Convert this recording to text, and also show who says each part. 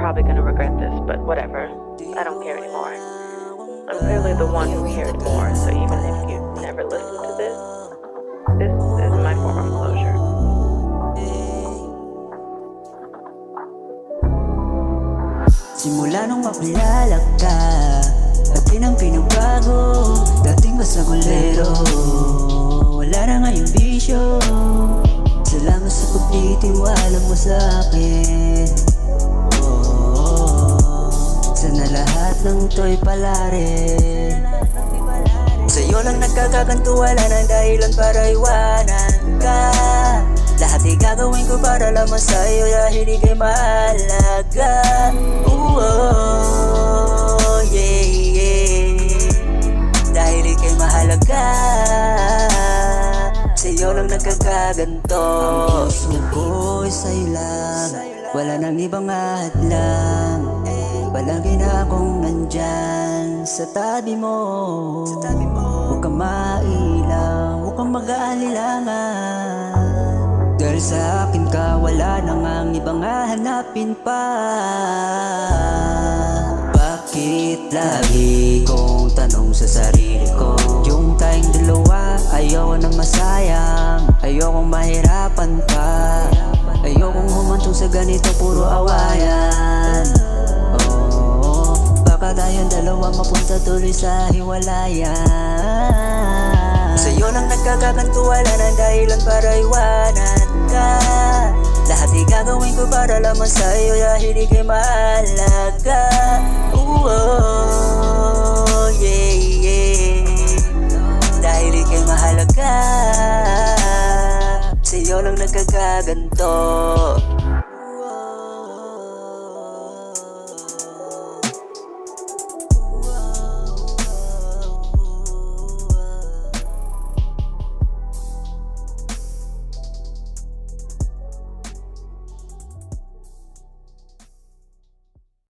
Speaker 1: probably gonna regret this, but whatever. I don't care anymore. I'm clearly the one who cared more, so even if you never listen to this is my form of closure.
Speaker 2: Simula nung makilala ka, atin ang pinagbago. Dating basta golero, wala na ngayong bisyo. Salamat sa pagtitiwala mo sa akin. Sana lahat ng to'y pala rin. Sa'yo lang nagkakaganto, wala ng dahilan para iwanan ka. Lahat ay gagawin ko para lamang sa'yo dahil ika'y mahalaga. Yeah, yeah. Dahil ika'y mahalaga, sa'yo lang nagkakaganto. Ang gusto ko'y sa'yo lang, wala nang ibang hadlang. Palagi na akong nandyan sa tabi mo. Huwag kang mailang, huwag kang mag-aalilangan. Dahil sa akin ka, wala nang ang ibang hahanapin pa. Bakit lagi kong tanong sa sarili ko, yung tayong dalawa, ayoko na masayang, ayokong mahirapan pa, ayokong humantong sa ganito puro awayan. Baka tayong dalawa mapunta tuloy sa hiwalayan. Sa'yo lang nagkakaganto, wala ng dahilan para iwanan ka. Lahat ay gagawin ko para lamang sa'yo dahil ika'y mahalaga. Yeah, yeah. Dahil ika'y mahalaga, sa'yo lang nagkakaganto.